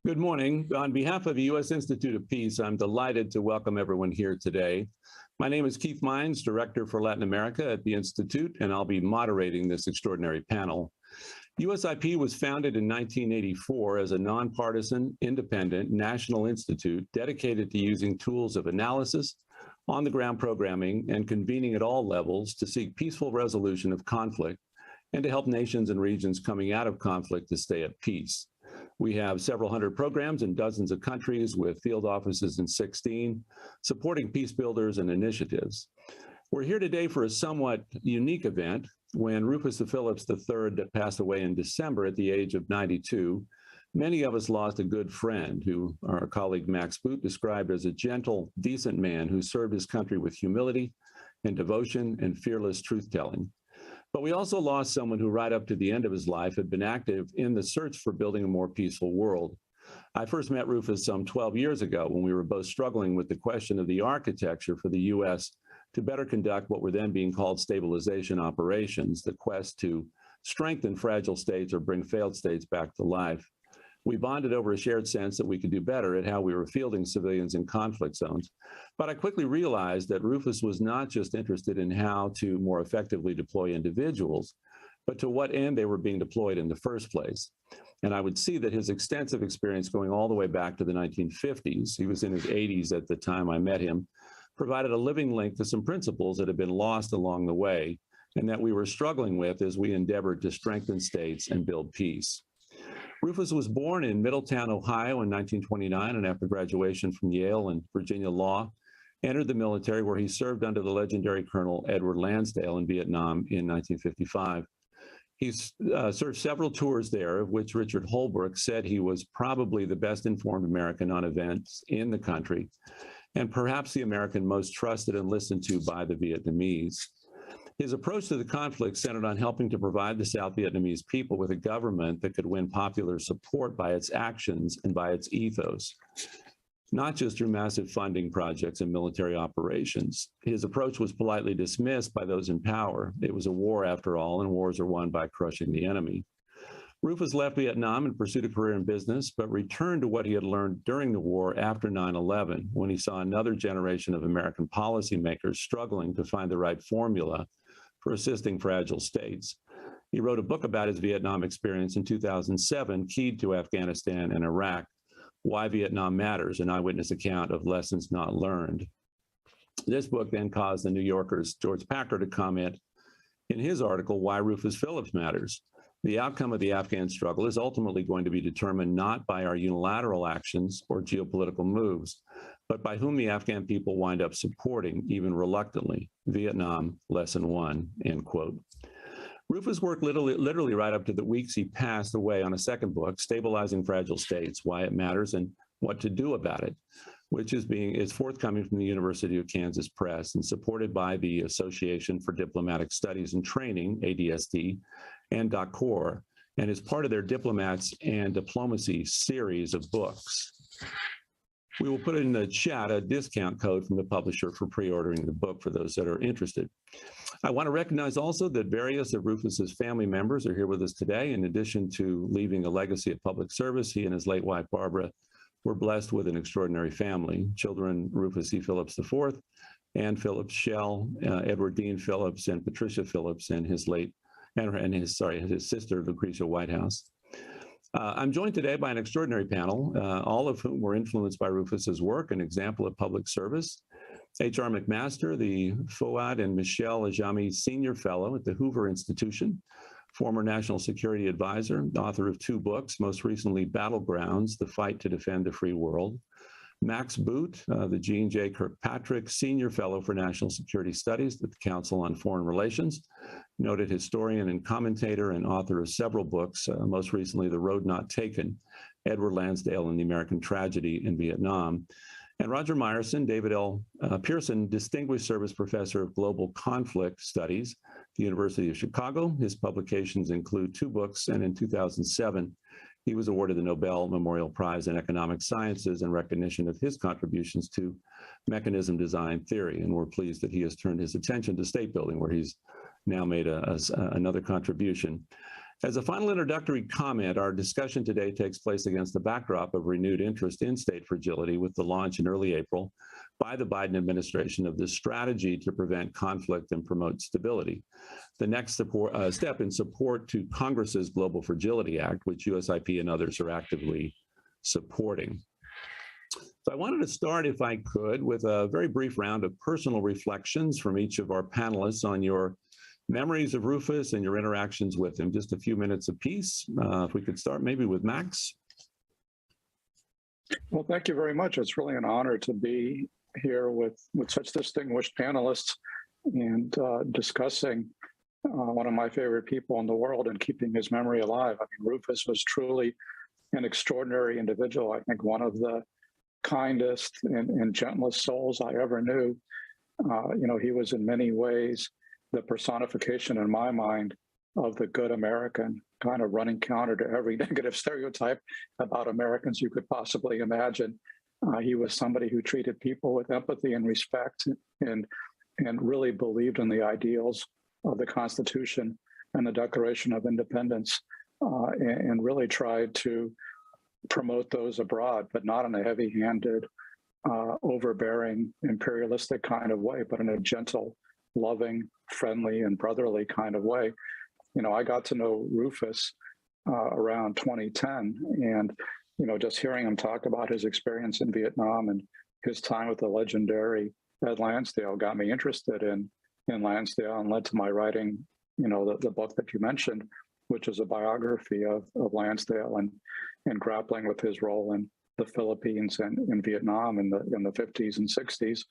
Good morning. On behalf of the U.S. Institute of Peace, I'm delighted to welcome everyone here today. My name is Keith Mines, Director for Latin America at the Institute, and I'll be moderating this extraordinary panel. USIP was founded in 1984 as a nonpartisan, independent national institute dedicated to using tools of analysis, on-the-ground programming, and convening at all levels to seek peaceful resolution of conflict and to help nations and regions coming out of conflict to stay at peace. We have several hundred programs in dozens of countries with field offices in 16, supporting peace builders and initiatives. We're here today for a somewhat unique event. When Rufus Phillips III passed away in December at the age of 92, many of us lost a good friend who our colleague Max Boot described as a gentle, decent man who served his country with humility and devotion and fearless truth-telling. But we also lost someone who right up to the end of his life had been active in the search for building a more peaceful world. I first met Rufus some 12 years ago when we were both struggling with the question of the architecture for the U.S. to better conduct what were then being called stabilization operations, the quest to strengthen fragile states or bring failed states back to life. We bonded over a shared sense that we could do better at how we were fielding civilians in conflict zones. But I quickly realized that Rufus was not just interested in how to more effectively deploy individuals, but to what end they were being deployed in the first place. And I would see that his extensive experience going all the way back to the 1950s, he was in his 80s at the time I met him, provided a living link to some principles that had been lost along the way and that we were struggling with as we endeavored to strengthen states and build peace. Rufus was born in Middletown, Ohio in 1929, and after graduation from Yale and Virginia Law, entered the military where he served under the legendary Colonel Edward Lansdale in Vietnam in 1955. He served several tours there, of which Richard Holbrooke said he was probably the best informed American on events in the country, and perhaps the American most trusted and listened to by the Vietnamese. His approach to the conflict centered on helping to provide the South Vietnamese people with a government that could win popular support by its actions and by its ethos, not just through massive funding projects and military operations. His approach was politely dismissed by those in power. It was a war after all, and wars are won by crushing the enemy. Rufus left Vietnam and pursued a career in business, but returned to what he had learned during the war after 9/11, when he saw another generation of American policymakers struggling to find the right formula for assisting fragile states. He wrote a book about his Vietnam experience in 2007, keyed to Afghanistan and Iraq, Why Vietnam Matters, an eyewitness account of lessons not learned. This book then caused the New Yorker's George Packer to comment in his article, Why Rufus Phillips Matters. The outcome of the Afghan struggle is ultimately going to be determined not by our unilateral actions or geopolitical moves, but by whom the Afghan people wind up supporting, even reluctantly. Vietnam, Lesson 1, end quote. Rufus worked literally right up to the weeks he passed away on a second book, Stabilizing Fragile States, Why It Matters and What to Do About It, which is forthcoming from the University of Kansas Press and supported by the Association for Diplomatic Studies and Training, ADST, and DOCOR, and is part of their Diplomats and Diplomacy series of books. We will put in the chat a discount code from the publisher for pre-ordering the book for those that are interested. I want to recognize also that various of Rufus's family members are here with us today. In addition to leaving a legacy of public service, he and his late wife, Barbara, were blessed with an extraordinary family. Children Rufus C. Phillips IV, Ann Phillips Schell, Edward Dean Phillips, and Patricia Phillips, and his sister, Lucretia Whitehouse. I'm joined today by an extraordinary panel, all of whom were influenced by Rufus's work, an example of public service. H.R. McMaster, the Fouad and Michelle Ajami Senior Fellow at the Hoover Institution, former National Security Advisor, author of 2 books, most recently Battlegrounds, The Fight to Defend the Free World. Max Boot, the Jean J. Kirkpatrick Senior Fellow for National Security Studies at the Council on Foreign Relations, noted historian and commentator and author of several books, most recently The Road Not Taken, Edward Lansdale and the American Tragedy in Vietnam. And Roger Myerson, David L. Pearson, Distinguished Service Professor of Global Conflict Studies, the University of Chicago. His publications include 2 books, and in 2007, he was awarded the Nobel Memorial Prize in Economic Sciences in recognition of his contributions to mechanism design theory. And we're pleased that he has turned his attention to state building, where he's now made another contribution. As a final introductory comment, our discussion today takes place against the backdrop of renewed interest in state fragility with the launch in early April by the Biden administration of this strategy to prevent conflict and promote stability. The next step in support to Congress's Global Fragility Act, which USIP and others are actively supporting. So I wanted to start, if I could, with a very brief round of personal reflections from each of our panelists on your memories of Rufus and your interactions with him. Just a few minutes apiece. If we could start maybe with Max. Well, thank you very much. It's really an honor to be here with such distinguished panelists and discussing one of my favorite people in the world and keeping his memory alive. I mean, Rufus was truly an extraordinary individual. I think one of the kindest and gentlest souls I ever knew. He was in many ways the personification in my mind of the good American, kind of running counter to every negative stereotype about Americans you could possibly imagine. He was somebody who treated people with empathy and respect and really believed in the ideals of the Constitution and the Declaration of Independence and really tried to promote those abroad, but not in a heavy-handed, overbearing, imperialistic kind of way, but in a gentle, loving, friendly, and brotherly kind of way. I got to know Rufus around 2010, and just hearing him talk about his experience in Vietnam and his time with the legendary Ed Lansdale got me interested in Lansdale and led to my writing, the book that you mentioned, which is a biography of Lansdale and grappling with his role in the Philippines and in Vietnam in the 50s and 60s.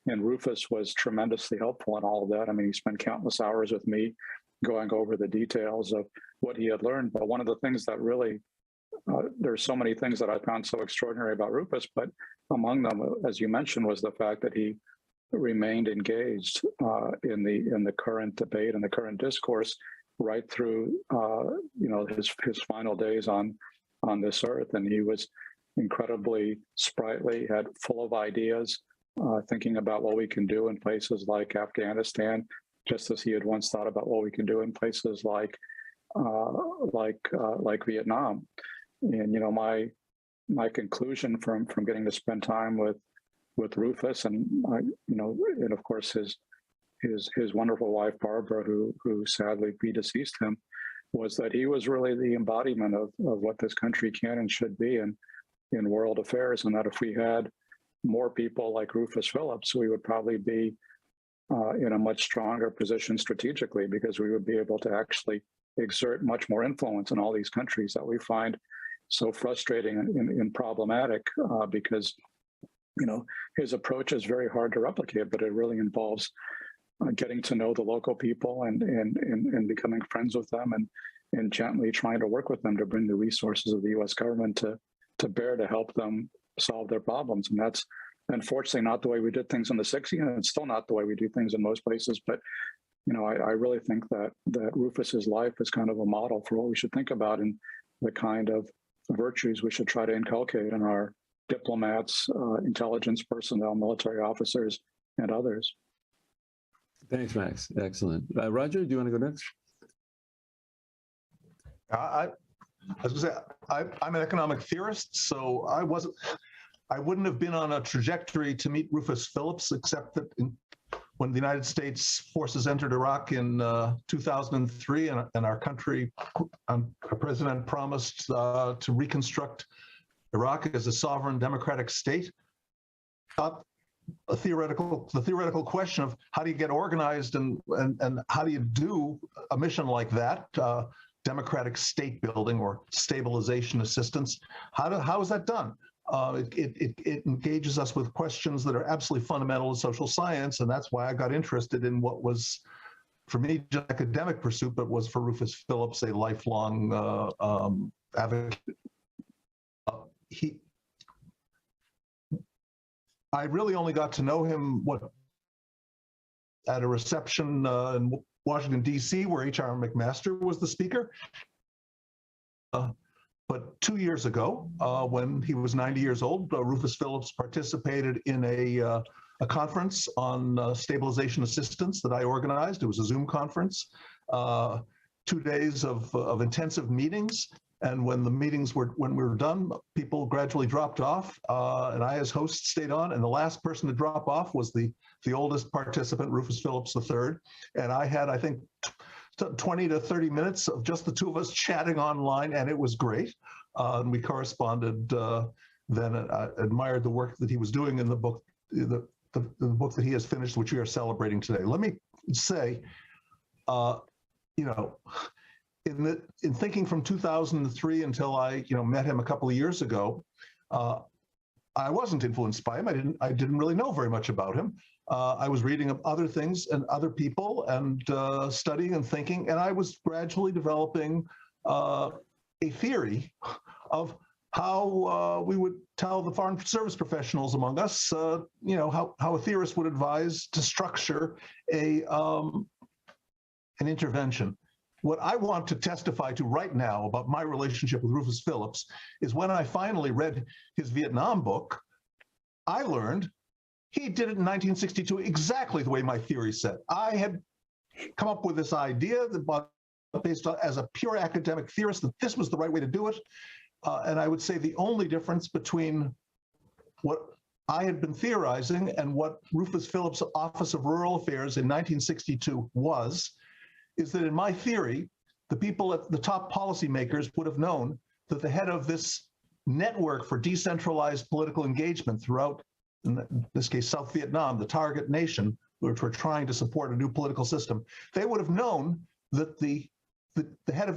And Rufus was tremendously helpful in all of that. I mean, he spent countless hours with me going over the details of what he had learned. But one of the things that really, there's so many things that I found so extraordinary about Rufus, but among them, as you mentioned, was the fact that he remained engaged in the current debate and the current discourse right through, his final days on this earth. And he was incredibly sprightly, had full of ideas, thinking about what we can do in places like Afghanistan, just as he had once thought about what we can do in places like Vietnam. And my conclusion from getting to spend time with Rufus and and of course his wonderful wife Barbara, who sadly predeceased him, was that he was really the embodiment of what this country can and should be in world affairs, and that if we had more people like Rufus Phillips, we would probably be in a much stronger position strategically, because we would be able to actually exert much more influence in all these countries that we find so frustrating and problematic, because his approach is very hard to replicate, but it really involves getting to know the local people and becoming friends with them and gently trying to work with them to bring the resources of the U.S. government to bear to help them solve their problems. And that's unfortunately not the way we did things in the 60s, and it's still not the way we do things in most places. But I really think that Rufus's life is kind of a model for what we should think about and the kind of virtues we should try to inculcate in our diplomats, intelligence personnel, military officers, and others. Thanks, Max. Excellent. Roger, do you want to go next? I was going to say, I'm an economic theorist, so I wouldn't have been on a trajectory to meet Rufus Phillips, except that when the United States forces entered Iraq in 2003, and our country, our president promised to reconstruct Iraq as a sovereign democratic state. The theoretical question of how do you get organized and how do you do a mission like that, democratic state building or stabilization assistance, how is that done? It engages us with questions that are absolutely fundamental to social science, and that's why I got interested in what was, for me, just an academic pursuit, but was for Rufus Phillips a lifelong advocate. I really only got to know him at a reception in Washington, D.C., where H.R. McMaster was the speaker. But 2 years ago, when he was 90 years old, Rufus Phillips participated in a conference on stabilization assistance that I organized. It was a Zoom conference. 2 days of intensive meetings. And when we were done, people gradually dropped off, and I, as host, stayed on. And the last person to drop off was the oldest participant, Rufus Phillips III. And I had, I think, 20 to 30 minutes of just the two of us chatting online, and it was great. And we corresponded then. I admired the work that he was doing in the book, the book that he has finished, which we are celebrating today. Let me say, in thinking from 2003 until I, met him a couple of years ago, I wasn't influenced by him. I didn't really know very much about him. I was reading of other things and other people and studying and thinking, and I was gradually developing a theory of how we would tell the foreign service professionals among us, how a theorist would advise to structure an intervention. What I want to testify to right now about my relationship with Rufus Phillips is when I finally read his Vietnam book, I learned he did it in 1962 exactly the way my theory said. I had come up with this idea that, based on, as a pure academic theorist, that this was the right way to do it. And I would say the only difference between what I had been theorizing and what Rufus Phillips' Office of Rural Affairs in 1962 is that in my theory, the people at the top policymakers would have known that the head of this network for decentralized political engagement throughout, in this case, South Vietnam, the target nation, which were trying to support a new political system, they would have known that the head of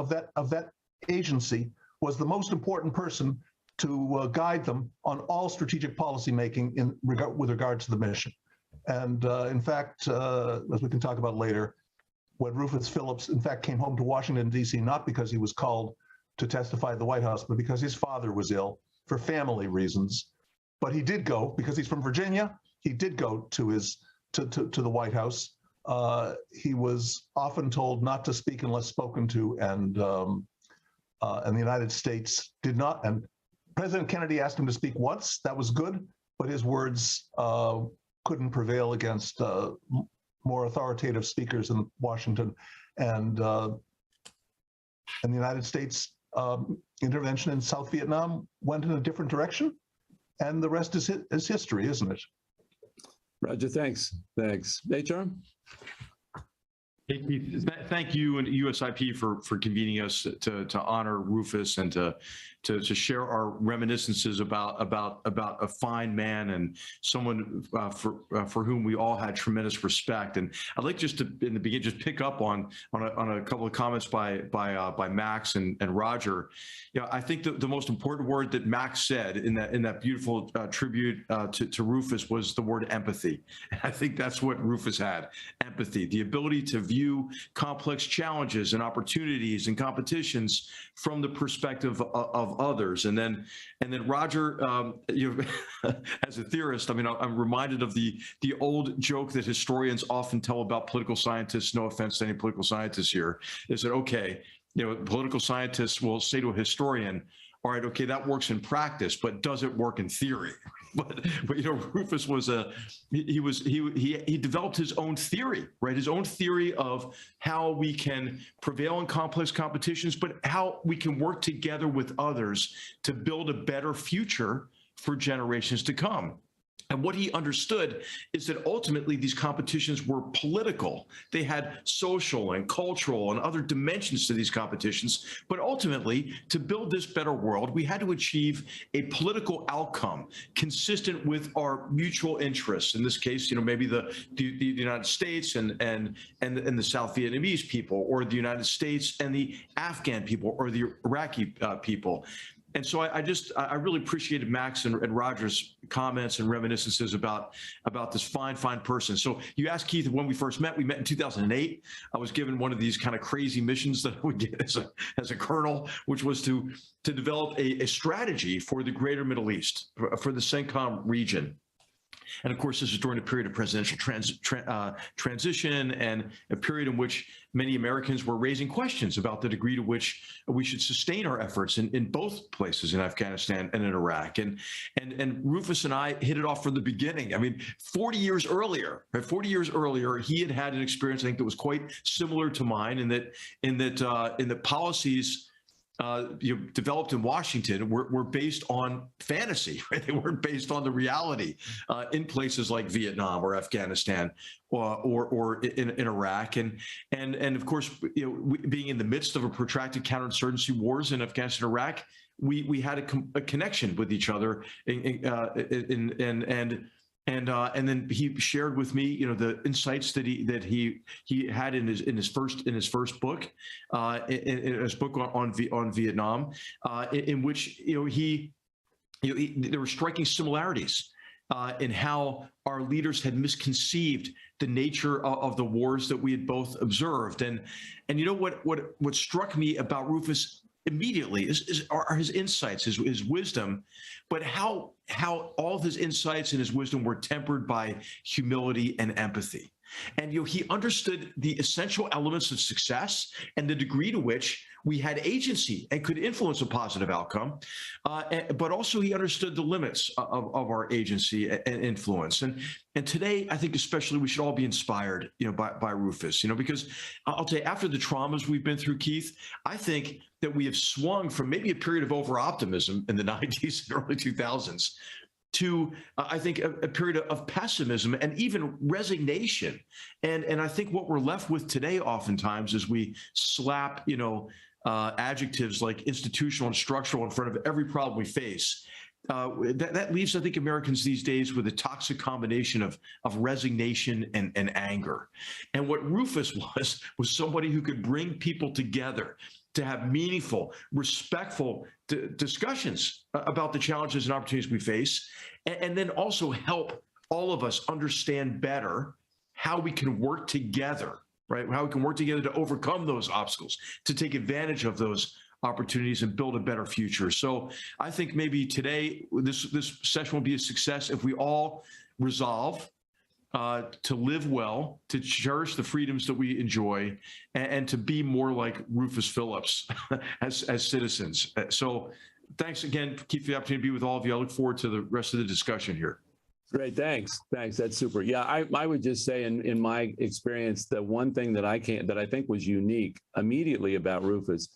that agency was the most important person to guide them on all strategic policy making with regard to the mission. And in fact, as we can talk about later, when Rufus Phillips, in fact, came home to Washington, D.C., not because he was called to testify at the White House, but because his father was ill for family reasons. But he did go, because he's from Virginia, he did go to the White House. He was often told not to speak unless spoken to, and the United States did not. And President Kennedy asked him to speak once. That was good, but his words couldn't prevail against more authoritative speakers in Washington, and the United States intervention in South Vietnam went in a different direction, and the rest is history, isn't it? Roger, thanks. Thanks. HR? Hey, Keith, thank you and USIP for convening us to honor Rufus and to share our reminiscences about a fine man and someone for whom we all had tremendous respect. And I'd like just to, in the beginning, just pick up on a couple of comments by Max and Roger. I think the most important word that Max said in that beautiful tribute to Rufus was the word empathy. And I think that's what Rufus had: empathy, the ability to view complex challenges and opportunities and competitions from the perspective of others. And then Roger, as a theorist, I mean, I'm reminded of the old joke that historians often tell about political scientists. No offense to any political scientists here, is that, okay, political scientists will say to a historian, all right, okay, that works in practice, but does it work in theory? But Rufus was he developed his own theory, right? His own theory of how we can prevail in complex competitions, but how we can work together with others to build a better future for generations to come. And what he understood is that ultimately these competitions were political. They had social and cultural and other dimensions to these competitions. But ultimately, to build this better world, we had to achieve a political outcome consistent with our mutual interests. In this case, maybe the United States and the South Vietnamese people, or the United States and the Afghan people, or the Iraqi people. And so I really appreciated Max and Roger's comments and reminiscences about this fine person. So you asked Keith when we first met. We met in 2008. I was given one of these kind of crazy missions that I would get as a colonel, which was to develop a strategy for the greater Middle East, for the CENTCOM region. And of course, this is during a period of presidential transition and a period in which many Americans were raising questions about the degree to which we should sustain our efforts in both places, in Afghanistan and in Iraq. And Rufus and I hit it off from the beginning. I mean, 40 years earlier, he had had an experience, I think, that was quite similar to mine, in that policies developed in Washington were based on fantasy, right? They weren't based on the reality in places like Vietnam or Afghanistan or in Iraq. And of course, being in the midst of a protracted counterinsurgency wars in Afghanistan and Iraq, we had a connection with each other, and then he shared with me, the insights that he had in his first book, in his book on Vietnam, in which there were striking similarities in how our leaders had misconceived the nature of the wars that we had both observed. And what struck me about Rufus immediately are his insights, his wisdom, but how all of his insights and his wisdom were tempered by humility and empathy. And he understood the essential elements of success and the degree to which we had agency and could influence a positive outcome, but also he understood the limits of our agency and influence. And today, I think especially we should all be inspired, by Rufus, because I'll tell you, after the traumas we've been through, Keith, I think that we have swung from maybe a period of over-optimism in the 90s and early 2000s to, I think, a period of pessimism and even resignation. And I think what we're left with today oftentimes is we slap, adjectives like institutional and structural in front of every problem we face. That leaves, I think, Americans these days with a toxic combination of resignation and anger. And what Rufus was somebody who could bring people together to have meaningful, respectful discussions about the challenges and opportunities we face, and then also help all of us understand better how we can work together, right? How we can work together to overcome those obstacles, to take advantage of those opportunities and build a better future. So I think maybe today, this session will be a success if we all resolve to live well, to cherish the freedoms that we enjoy, and to be more like Rufus Phillips as citizens. So thanks again, Keith, for the opportunity to be with all of you. I look forward to the rest of the discussion here. Great, thanks. That's super. Yeah, I would just say in my experience, the one thing that I think was unique immediately about Rufus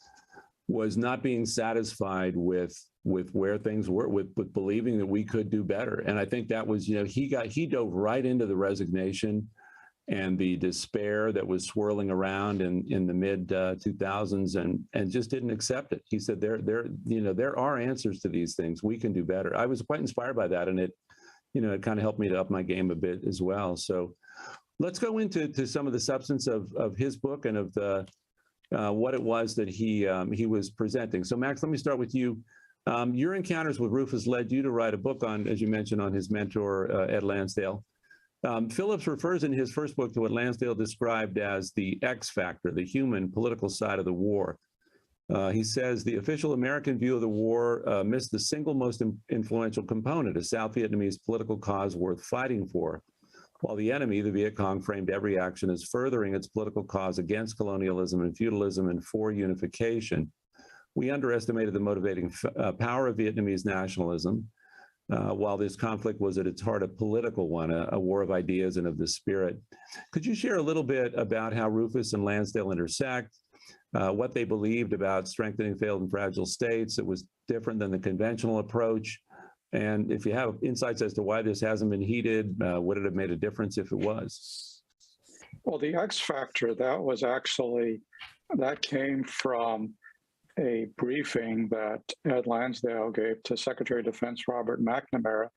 was not being satisfied with where things were, with believing that we could do better. And I think that was, he dove right into the resignation and the despair that was swirling around in the mid 2000s and just didn't accept it. He said, there are answers to these things. We can do better. I was quite inspired by that. And it kind of helped me to up my game a bit as well. So let's go into some of the substance of his book and of the what it was that he was presenting. So Max, let me start with you. Your encounters with Rufus led you to write a book on, as you mentioned, on his mentor, Ed Lansdale. Phillips refers in his first book to what Lansdale described as the X factor, the human political side of the war. He says the official American view of the war missed the single most influential component, a South Vietnamese political cause worth fighting for, while the enemy, the Viet Cong, framed every action as furthering its political cause against colonialism and feudalism and for unification. We underestimated the motivating power of Vietnamese nationalism, while this conflict was at its heart a political one, a war of ideas and of the spirit. Could you share a little bit about how Rufus and Lansdale intersect, what they believed about strengthening failed and fragile states that was different than the conventional approach? And if you have insights as to why this hasn't been heeded, would it have made a difference if it was? Well, the X factor, that came from a briefing that Ed Lansdale gave to Secretary of Defense Robert McNamara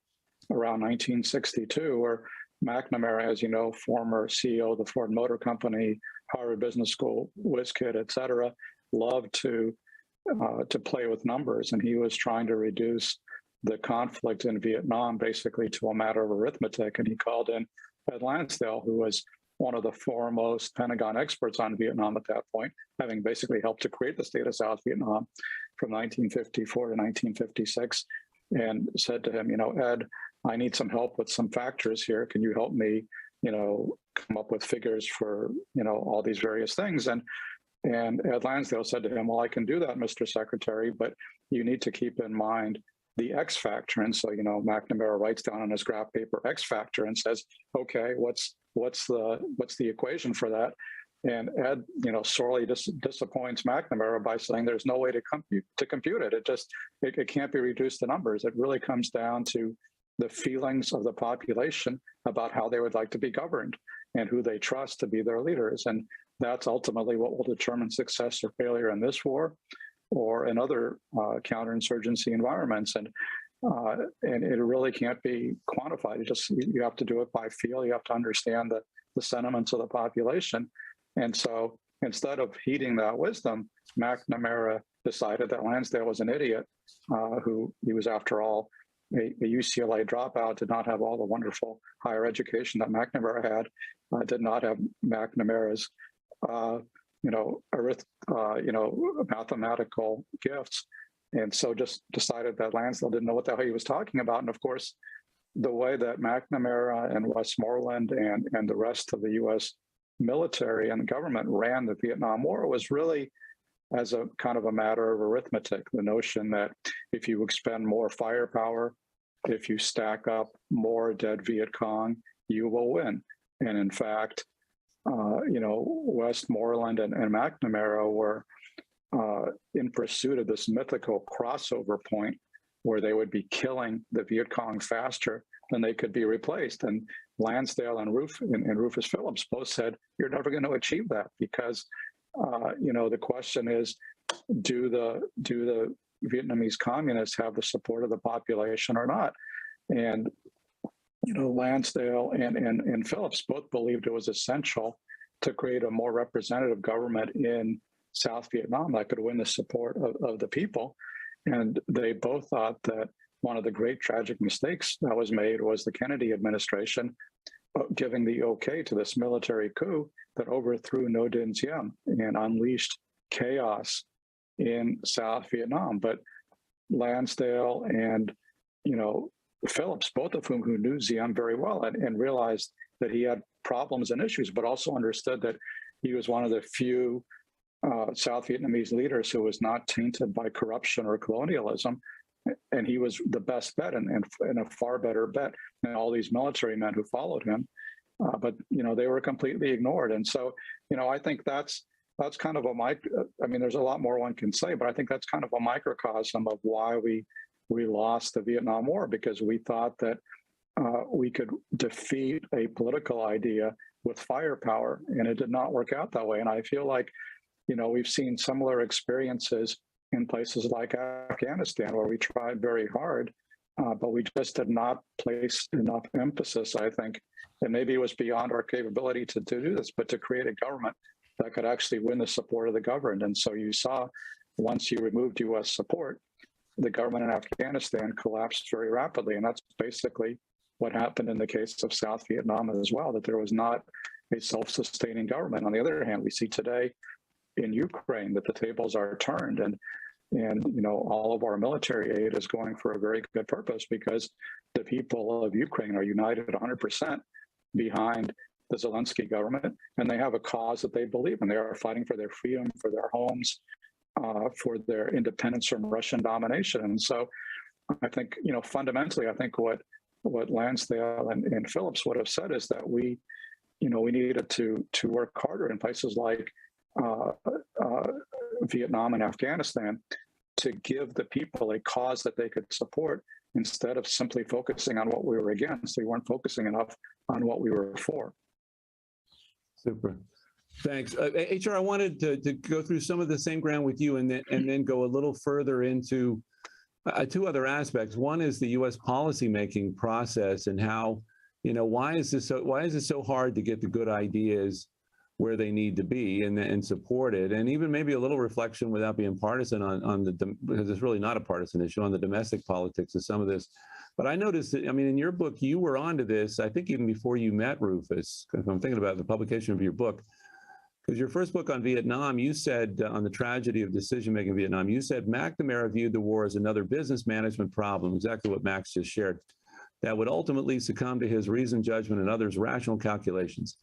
around 1962, where McNamara, as you know, former CEO of the Ford Motor Company, Harvard Business School, whiz kid, et cetera, loved to play with numbers. And he was trying to reduce the conflict in Vietnam basically to a matter of arithmetic. And he called in Ed Lansdale, who was one of the foremost Pentagon experts on Vietnam at that point, having basically helped to create the state of South Vietnam from 1954 to 1956, and said to him, Ed, I need some help with some factors here. Can you help me, come up with figures for, all these various things? And Ed Lansdale said to him, well, I can do that, Mr. Secretary, but you need to keep in mind the X factor. And so, McNamara writes down on his graph paper X factor and says, okay, what's the equation for that? And Ed, sorely disappoints McNamara by saying there's no way to compute it. It can't be reduced to numbers. It really comes down to the feelings of the population about how they would like to be governed and who they trust to be their leaders. And that's ultimately what will determine success or failure in this war or in other counterinsurgency environments. And it really can't be quantified. You have to do it by feel. You have to understand the sentiments of the population. And so instead of heeding that wisdom, McNamara decided that Lansdale was an idiot, who he was, after all, a UCLA dropout, did not have all the wonderful higher education that McNamara had, did not have McNamara's, mathematical gifts. And so just decided that Lansdale didn't know what the hell he was talking about. And of course, the way that McNamara and Westmoreland and the rest of the U.S. military and government ran the Vietnam War was really as a kind of a matter of arithmetic. The notion that if you expend more firepower, if you stack up more dead Viet Cong, you will win. And in fact, Westmoreland and McNamara were in pursuit of this mythical crossover point where they would be killing the Viet Cong faster than they could be replaced. And Lansdale and Rufus Phillips both said, you're never going to achieve that because, the question is, do the Vietnamese communists have the support of the population or not? And, Lansdale and Phillips both believed it was essential to create a more representative government in South Vietnam that could win the support of the people. And they both thought that one of the great tragic mistakes that was made was the Kennedy administration giving the okay to this military coup that overthrew Ngo Dinh Diem and unleashed chaos in South Vietnam. But Lansdale and, Phillips, both of whom who knew Diem very well and realized that he had problems and issues, but also understood that he was one of the few South Vietnamese leaders who was not tainted by corruption or colonialism. And he was the best bet and a far better bet than all these military men who followed him. But, they were completely ignored. And so, I think that's kind of there's a lot more one can say, but I think that's kind of a microcosm of why we lost the Vietnam War, because we thought that we could defeat a political idea with firepower, and it did not work out that way. And I feel like, we've seen similar experiences in places like Afghanistan, where we tried very hard, but we just did not place enough emphasis, I think, and maybe it was beyond our capability to do this, but to create a government that could actually win the support of the governed. And so you saw, once you removed U.S. support, the government in Afghanistan collapsed very rapidly. And that's basically what happened in the case of South Vietnam as well, that there was not a self-sustaining government. On the other hand, we see today in Ukraine that the tables are turned, and all of our military aid is going for a very good purpose, because the people of Ukraine are united 100% behind the Zelensky government, and they have a cause that they believe in. They are fighting for their freedom, for their homes, for their independence from Russian domination. And so I think, fundamentally, I think what Lansdale and Phillips would have said is that we needed to work harder in places like Vietnam and Afghanistan to give the people a cause that they could support, instead of simply focusing on what we were against. They weren't focusing enough on what we were for. Super. Thanks. HR, I wanted to go through some of the same ground with you and then go a little further into two other aspects. One is the U.S. policymaking process and how, why is it so hard to get the good ideas where they need to be and supported, and even maybe a little reflection without being partisan because it's really not a partisan issue, on the domestic politics of some of this. But I noticed that, in your book, you were onto this, I think even before you met Rufus, if I'm thinking about the publication of your book, because your first book on Vietnam, you said, on the tragedy of decision-making in Vietnam, you said McNamara viewed the war as another business management problem, exactly what Max just shared. that would ultimately succumb to his reasoned judgment and others' rational calculations.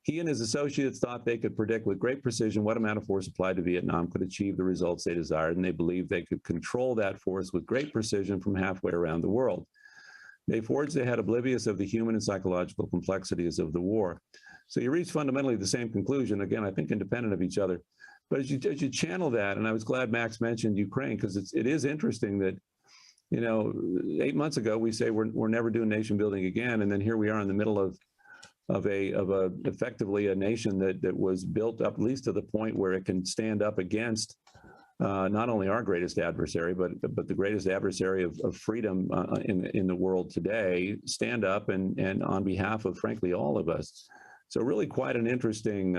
He and his associates thought they could predict with great precision what amount of force applied to Vietnam could achieve the results they desired, and they believed they could control that force with great precision from halfway around the world. They forged ahead oblivious of the human and psychological complexities of the war. So you reach fundamentally the same conclusion, again, I think independent of each other. But as you channel that, and I was glad Max mentioned Ukraine, because it is interesting that, 8 months ago, we say we're never doing nation building again. And then here we are in the middle of effectively a nation that was built up at least to the point where it can stand up against not only our greatest adversary, but the greatest adversary of freedom in the world today, stand up and on behalf of, frankly, all of us. So really quite an interesting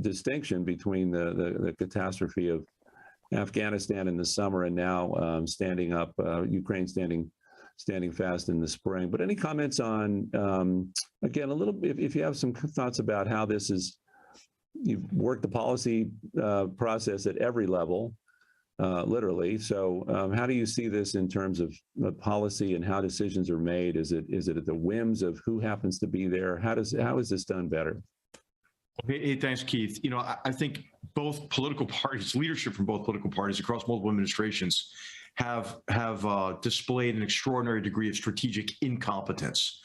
distinction between the catastrophe of Afghanistan in the summer and now standing up, Ukraine standing fast in the spring. But any comments on, again, a little bit, if you have some thoughts about how this is, you've worked the policy process at every level, literally. So how do you see this in terms of policy and how decisions are made? Is it at the whims of who happens to be there? How is this done better? Hey, thanks, Keith. I think both political parties, leadership from both political parties across multiple administrations have displayed an extraordinary degree of strategic incompetence.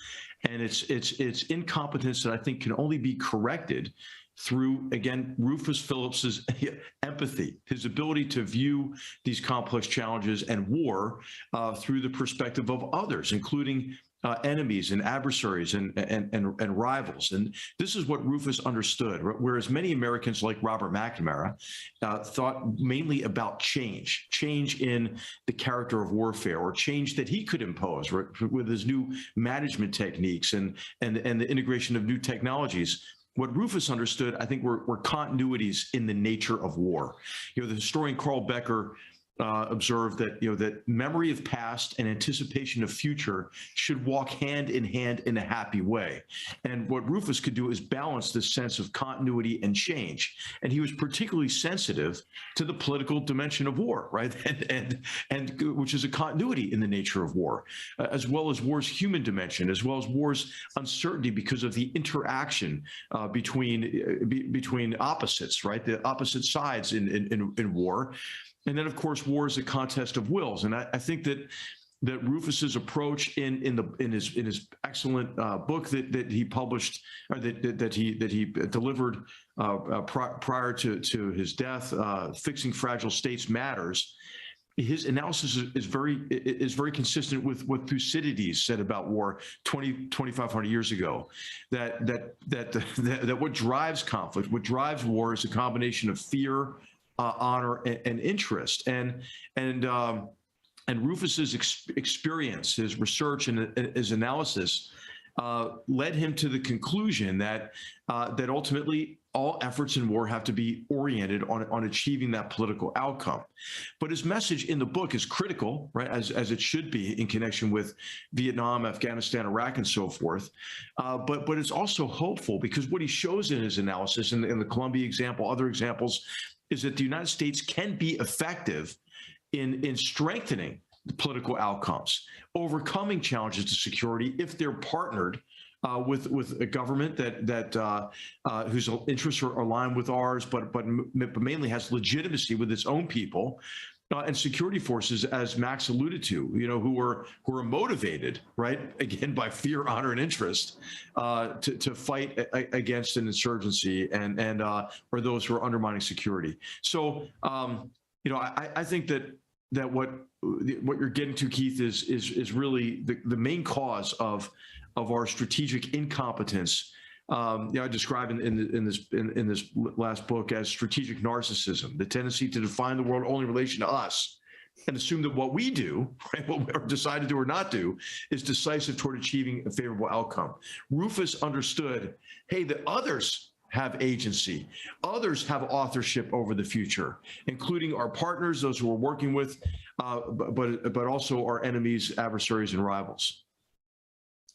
And it's incompetence that I think can only be corrected through, again, Rufus Phillips's empathy, his ability to view these complex challenges and war through the perspective of others, including enemies and adversaries and rivals. And this is what Rufus understood, whereas many Americans like Robert McNamara thought mainly about change in the character of warfare, or change that he could impose with his new management techniques and the integration of new technologies. What Rufus understood, I think, were continuities in the nature of war. The historian Carl Becker observed that that memory of past and anticipation of future should walk hand in hand in a happy way. And what Rufus could do is balance this sense of continuity and change. And he was particularly sensitive to the political dimension of war, right? And which is a continuity in the nature of war, as well as war's human dimension, as well as war's uncertainty because of the interaction between opposites, right? The opposite sides in war. And then, of course, war is a contest of wills. And I think that Rufus's approach in his excellent book that he published, or that he delivered prior to his death, Fixing Fragile States Matters, his analysis is very consistent with what Thucydides said about war 2,500 years ago, that what drives conflict, what drives war, is a combination of fear, honor, and interest. And Rufus's experience, his research, and his analysis led him to the conclusion that ultimately all efforts in war have to be oriented on achieving that political outcome. But his message in the book is critical, right, as it should be in connection with Vietnam, Afghanistan, Iraq, and so forth. But it's also hopeful, because what he shows in his analysis, in the Colombia example, other examples, is that the United States can be effective in strengthening the political outcomes, overcoming challenges to security if they're partnered with a government that whose interests are aligned with ours, but mainly has legitimacy with its own people, and security forces, as Max alluded to, who are motivated, right, again, by fear, honor, and interest, to fight against an insurgency and or those who are undermining security. So I think that what you're getting to, Keith, is really the main cause of our strategic incompetence. I describe in this last book as strategic narcissism, the tendency to define the world only in relation to us, and assume that what we do, right, what we decide to do or not do, is decisive toward achieving a favorable outcome. Rufus understood, hey, that others have agency, others have authorship over the future, including our partners, those who we're working with, but also our enemies, adversaries, and rivals.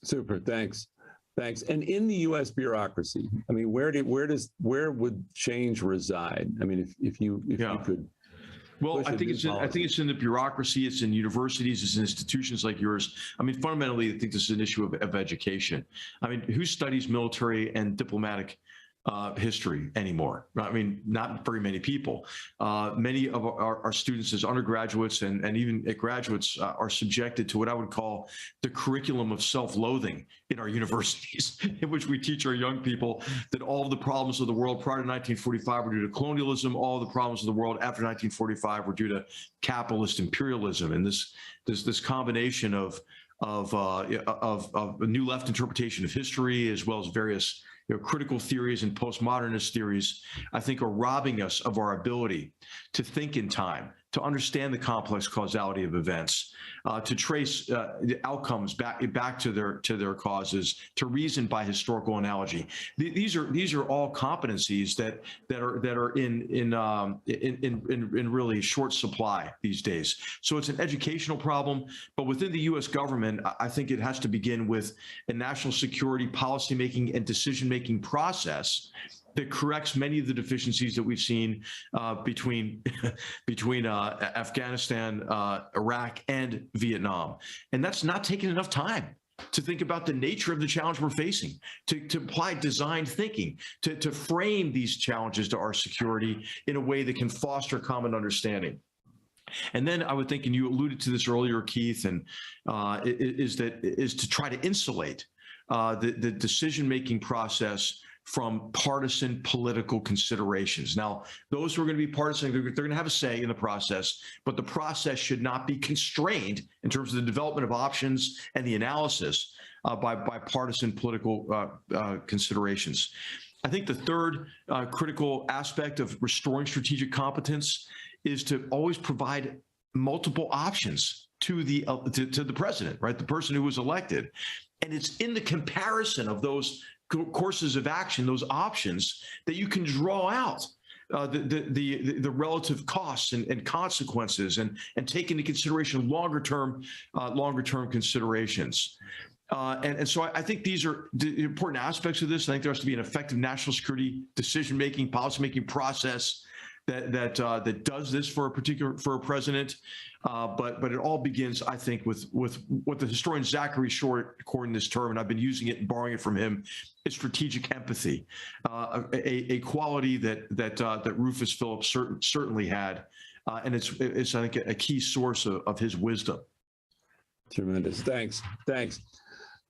Super, thanks. Thanks. And in the U.S. bureaucracy, I mean, where would change reside? I mean, if you could Well, push I a think new it's policy? in the bureaucracy. It's in universities. It's in institutions like yours. I mean, fundamentally, I think this is an issue of education. I mean, who studies military and diplomatic history anymore? I mean, not very many people. Many of our students as undergraduates and even graduates are subjected to what I would call the curriculum of self-loathing in our universities, in which we teach our young people that all of the problems of the world prior to 1945 were due to colonialism, all of the problems of the world after 1945 were due to capitalist imperialism, and this combination of a new left interpretation of history, as well as various critical theories and postmodernist theories, I think, are robbing us of our ability to think in time, to understand the complex causality of events, to trace the outcomes back to their causes, to reason by historical analogy. These are all competencies that are in really short supply these days. So it's an educational problem, but within the U.S. government, I think it has to begin with a national security policymaking and decision-making process that corrects many of the deficiencies that we've seen between Afghanistan, Iraq, and Vietnam. And that's not taking enough time to think about the nature of the challenge we're facing, to apply design thinking, to frame these challenges to our security in a way that can foster common understanding. And then I would think, and you alluded to this earlier, Keith, and is to try to insulate the decision-making process from partisan political considerations. Now, those who are going to be partisan, they're going to have a say in the process, but the process should not be constrained in terms of the development of options and the analysis by partisan political considerations. I think the third critical aspect of restoring strategic competence is to always provide multiple options to the president, right? The person who was elected. And it's in the comparison of those courses of action, those options, that you can draw out the relative costs and consequences and take into consideration longer term considerations. And so I think these are the important aspects of this. I think there has to be an effective national security decision-making, policy-making process that does this for a president, but it all begins, I think, with what the historian Zachary Short coined this term, and I've been using it and borrowing it from him. It's strategic empathy, a quality that Rufus Phillips certainly had, and it's I think a key source of his wisdom. Tremendous. Thanks.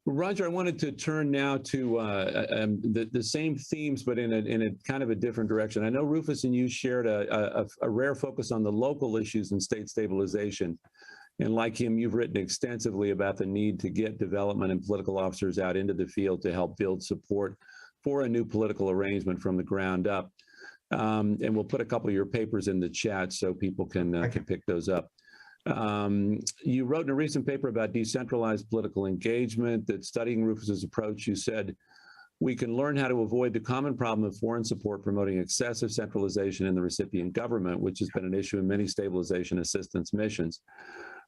Roger, I wanted to turn now to the same themes, but in a kind of a different direction. I know Rufus and you shared a rare focus on the local issues in state stabilization. And like him, you've written extensively about the need to get development and political officers out into the field to help build support for a new political arrangement from the ground up. And we'll put a couple of your papers in the chat so people can pick those up. You wrote in a recent paper about decentralized political engagement that studying Rufus's approach, you said, we can learn how to avoid the common problem of foreign support promoting excessive centralization in the recipient government, which has been an issue in many stabilization assistance missions.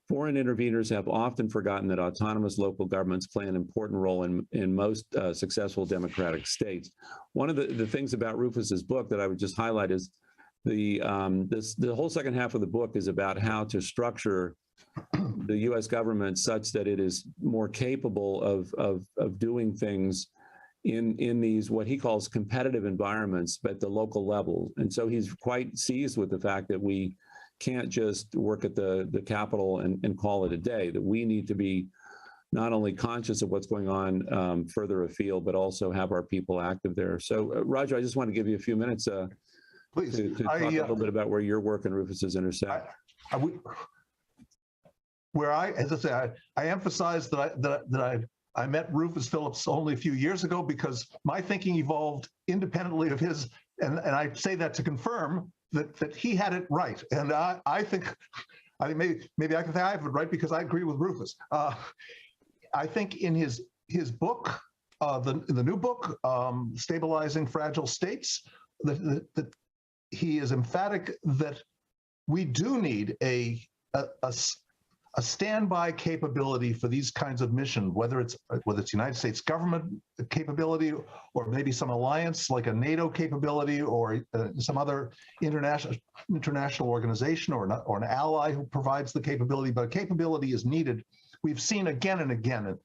Foreign interveners have often forgotten that autonomous local governments play an important role in most successful democratic states. One of the things about Rufus's book that I would just highlight is the whole second half of the book is about how to structure the U.S. government such that it is more capable of doing things in these what he calls competitive environments, but at the local level. And so he's quite seized with the fact that we can't just work at the Capitol and call it a day, that we need to be not only conscious of what's going on further afield, but also have our people active there. So, Roger, I just want to give you a few minutes Please. to talk a little bit about where your work and Rufus's intersect. As I say, I emphasize that I met Rufus Phillips only a few years ago because my thinking evolved independently of his, and I say that to confirm that he had it right. And I think maybe I can say I have it right because I agree with Rufus. I think in his book, in the new book, Stabilizing Fragile States, that he is emphatic that we do need a a standby capability for these kinds of mission, whether it's United States government capability or maybe some alliance like a NATO capability or some other international organization or an ally who provides the capability, but a capability is needed. We've seen again and again,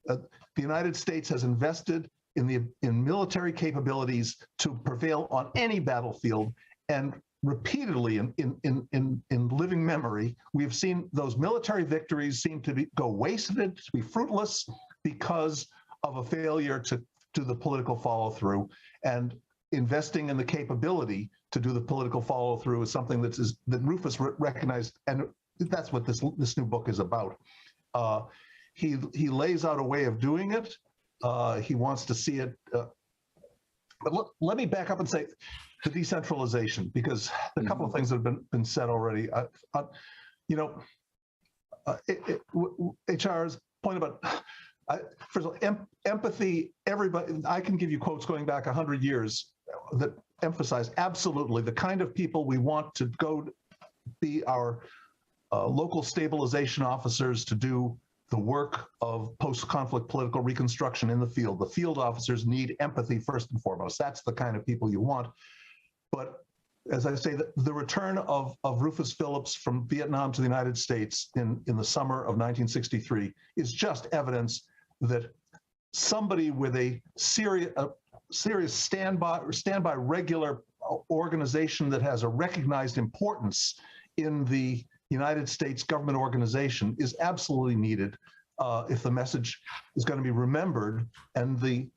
the United States has invested in military capabilities to prevail on any battlefield, and repeatedly in living memory, we've seen those military victories seem to go wasted, to be fruitless because of a failure to do the political follow-through. And investing in the capability to do the political follow-through is something that Rufus recognized, and that's what this new book is about. He lays out a way of doing it. He wants to see it. But let me back up and say the decentralization, because a couple of things that have been said already. HR's point about, first of all, empathy, everybody, I can give you quotes going back 100 years that emphasize absolutely the kind of people we want to go be our local stabilization officers to do the work of post-conflict political reconstruction in the field. The field officers need empathy first and foremost. That's the kind of people you want. But as I say, the return of Rufus Phillips from Vietnam to the United States in the summer of 1963 is just evidence that somebody with a serious standby regular organization that has a recognized importance in the United States government organization is absolutely needed if the message is going to be remembered, and the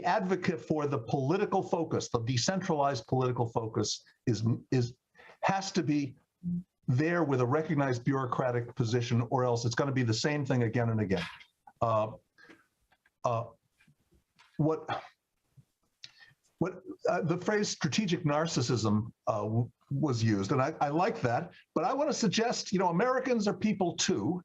advocate for the political focus, the decentralized political focus, has to be there with a recognized bureaucratic position, or else it's going to be the same thing again and again. The phrase strategic narcissism was used, and I like that, but I want to suggest, Americans are people too.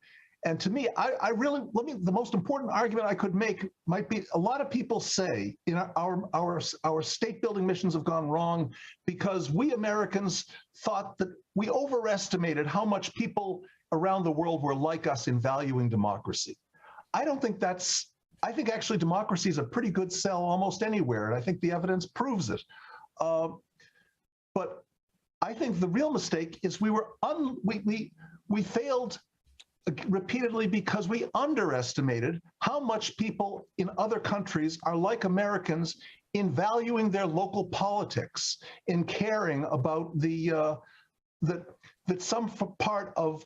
And to me, the most important argument I could make might be, a lot of people say, our state building missions have gone wrong because we Americans thought that we overestimated how much people around the world were like us in valuing democracy. I don't think that's, I think actually democracy is a pretty good sell almost anywhere, and I think the evidence proves it. But I think the real mistake is we failed repeatedly because we underestimated how much people in other countries are like Americans in valuing their local politics, in caring about that some part of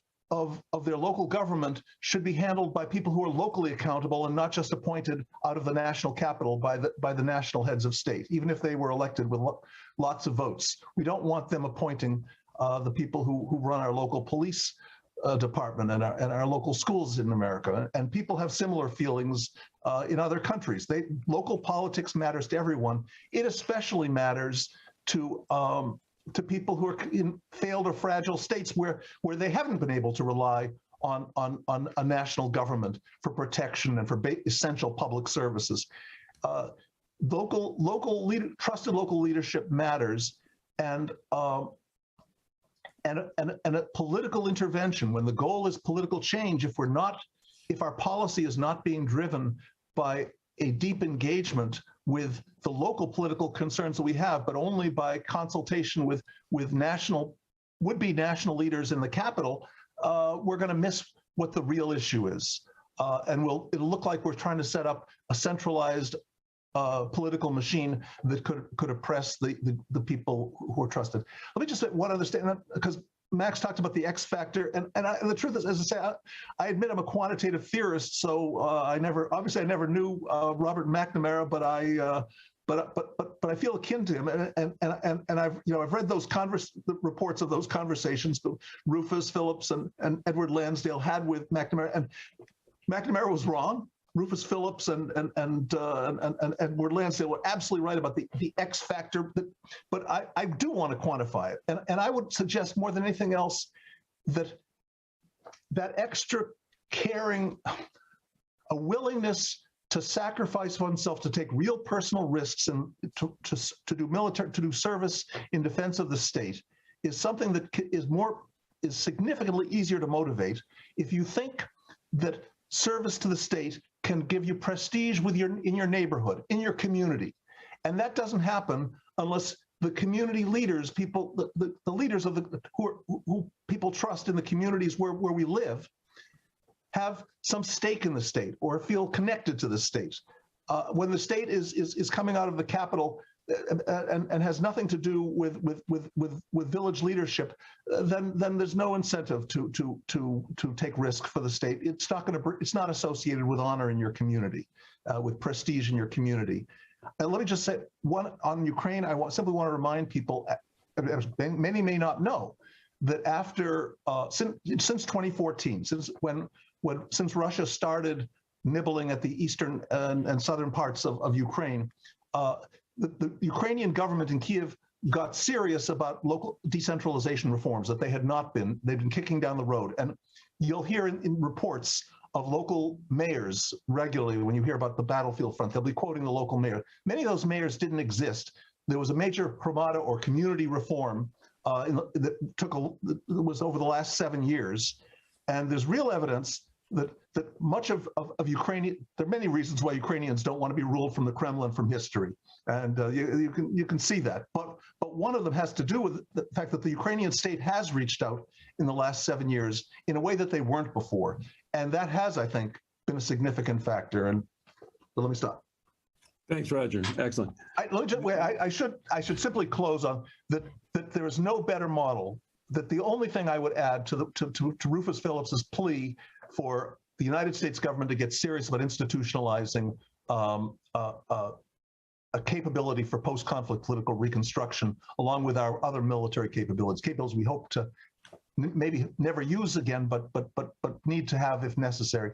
their local government should be handled by people who are locally accountable and not just appointed out of the national capital by the national heads of state, even if they were elected with lots of votes. We don't want them appointing the people who run our local police department and our local schools in America. And people have similar feelings in other countries. Local politics matters to everyone. It especially matters to people who are in failed or fragile states where they haven't been able to rely on a national government for protection and for essential public services. Trusted local leadership matters, and a political intervention, when the goal is political change, if our policy is not being driven by a deep engagement with the local political concerns that we have, but only by consultation with would-be national leaders in the capital, we're going to miss what the real issue is. And it'll look like we're trying to set up a centralized political machine that could oppress the people who are trusted. Let me just say one other statement, because Max talked about the X factor, and the truth is, as I say, I admit I'm a quantitative theorist, so I never knew Robert McNamara, but I feel akin to him, and I've read those reports of those conversations that Rufus Phillips and Edward Lansdale had with McNamara, and McNamara was wrong. Rufus Phillips and Edward Lansdale were absolutely right about the X factor, but I do want to quantify it. And I would suggest more than anything else that extra caring, a willingness to sacrifice oneself, to take real personal risks and to do service in defense of the state is something that is more is significantly easier to motivate if you think that service to the state can give you prestige in your neighborhood, in your community. And that doesn't happen unless the community leaders, the leaders of who people trust in the communities where we live, have some stake in the state or feel connected to the state. When the state is coming out of the capital and has nothing to do with village leadership, then there's no incentive to take risk for the state. It's not associated with honor in your community, with prestige in your community. And let me just say one on Ukraine. I simply want to remind people, many may not know, that after since 2014, since Russia started nibbling at the eastern and southern parts of Ukraine, the Ukrainian government in Kiev got serious about local decentralization reforms that they've been kicking down the road. And you'll hear in reports of local mayors regularly, when you hear about the battlefield front, they'll be quoting the local mayor. Many of those mayors didn't exist. There was a major Promata or community reform that was over the last 7 years. And there's real evidence that much of Ukraine, there are many reasons why Ukrainians don't want to be ruled from the Kremlin from history. And you can see that. But one of them has to do with the fact that the Ukrainian state has reached out in the last 7 years in a way that they weren't before. And that has, I think, been a significant factor. And let me stop. Thanks, Roger. Excellent. I should simply close on that there is no better model. That the only thing I would add to Rufus Phillips's plea for the United States government to get serious about institutionalizing a capability for post-conflict political reconstruction, along with our other military capabilities we hope to maybe never use again, but need to have if necessary.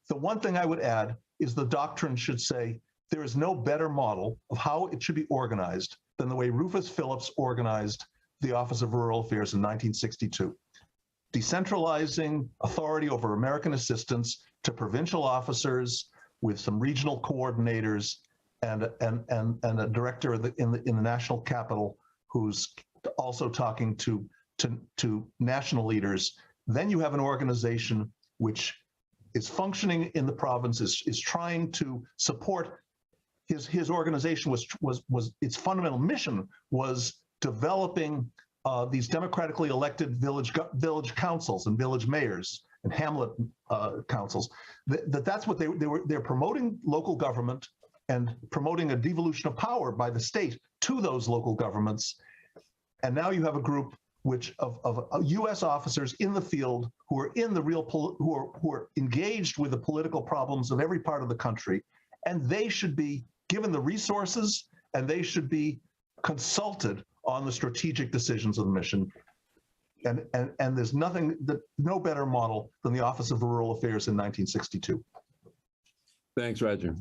The one thing I would add is the doctrine should say there is no better model of how it should be organized than the way Rufus Phillips organized the Office of Rural Affairs in 1962. Decentralizing authority over American assistance to provincial officers with some regional coordinators and a director in the national capital who's also talking to national leaders. Then you have an organization which is functioning in the province, is trying to support his organization was its fundamental mission was developing these democratically elected village councils and village mayors and hamlet councils. That's what they're promoting local government and promoting a devolution of power by the state to those local governments. And now you have a group of U.S. officers in the field who are in the who are engaged with the political problems of every part of the country, and they should be given the resources and they should be consulted on the strategic decisions of the mission. And there's no better model than the Office of Rural Affairs in 1962. Thanks, Roger.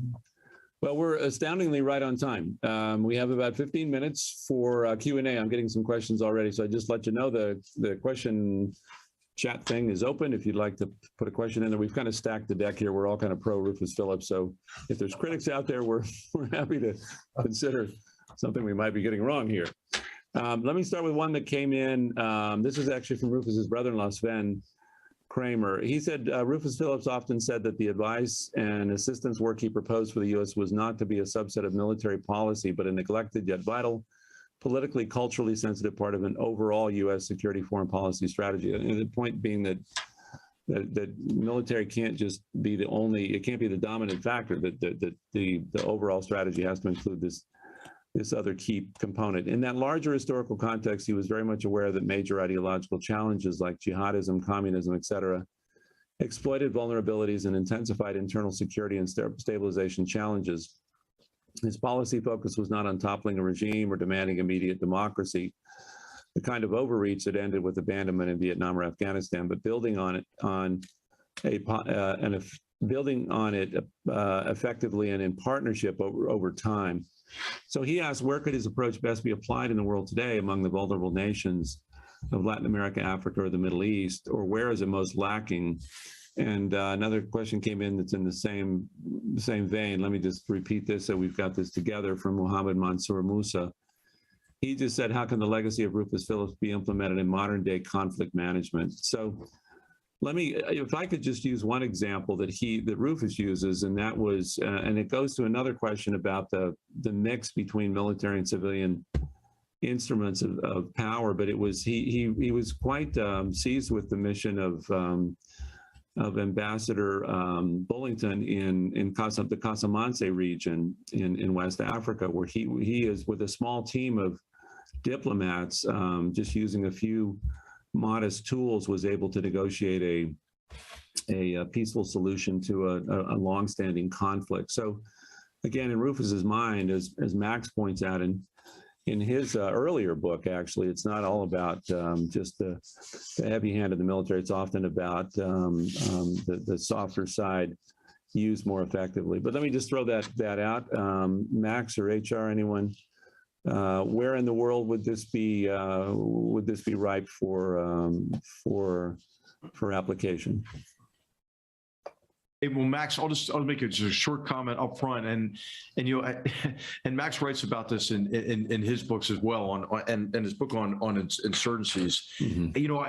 Well, we're astoundingly right on time. We have about 15 minutes for Q&A. I'm getting some questions already, so I just let you know the question chat thing is open if you'd like to put a question in there. We've kind of stacked the deck here. We're all kind of pro Rufus Phillips, so if there's critics out there, we're happy to consider something we might be getting wrong here. Let me start with one that came in. This is actually from Rufus's brother-in-law, Sven Kramer. He said, Rufus Phillips often said that the advice and assistance work he proposed for the U.S. was not to be a subset of military policy, but a neglected yet vital, politically, culturally sensitive part of an overall U.S. security foreign policy strategy. And the point being that military can't just be it can't be the dominant factor, that the overall strategy has to include this other key component. In that larger historical context, he was very much aware that major ideological challenges like jihadism, communism, etc., exploited vulnerabilities and intensified internal security and stabilization challenges. His policy focus was not on toppling a regime or demanding immediate democracy, the kind of overreach that ended with abandonment in Vietnam or Afghanistan, but building on it effectively and in partnership over time. So he asked, where could his approach best be applied in the world today among the vulnerable nations of Latin America, Africa, or the Middle East, or where is it most lacking? And another question came in that's in the same vein. Let me just repeat this so we've got this together from Muhammad Mansour Musa. he just said, how can the legacy of Rufus Phillips be implemented in modern day conflict management? So if I could just use one example that Rufus uses, and that was, and it goes to another question about the mix between military and civilian instruments of power, but it was, he was quite seized with the mission of Ambassador Bullington in the Casamance region in West Africa, where he is with a small team of diplomats, just using a few modest tools, was able to negotiate a peaceful solution to a longstanding conflict. So again, in Rufus's mind, as Max points out in his earlier book, actually, it's not all about just the heavy hand of the military. It's often about the softer side used more effectively. But let me just throw that out. Max or HR, anyone? Where in the world would this be ripe for application? Hey, well, Max, I'll make a short comment up front, and and Max writes about this in his books as well, and his book on insurgencies. Mm-hmm.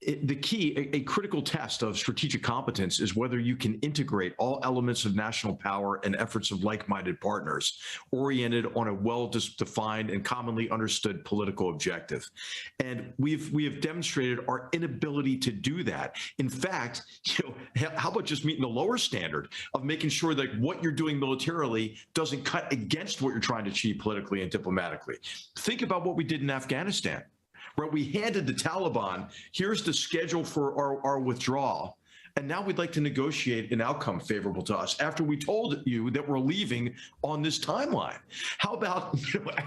The key, a critical test of strategic competence is whether you can integrate all elements of national power and efforts of like-minded partners oriented on a well-defined and commonly understood political objective. And we have demonstrated our inability to do that. In fact, how about just meeting the lower standard of making sure that what you're doing militarily doesn't cut against what you're trying to achieve politically and diplomatically? Think about what we did in Afghanistan. Right, we handed the Taliban, here's the schedule for our withdrawal, and now we'd like to negotiate an outcome favorable to us after we told you that we're leaving on this timeline. How about,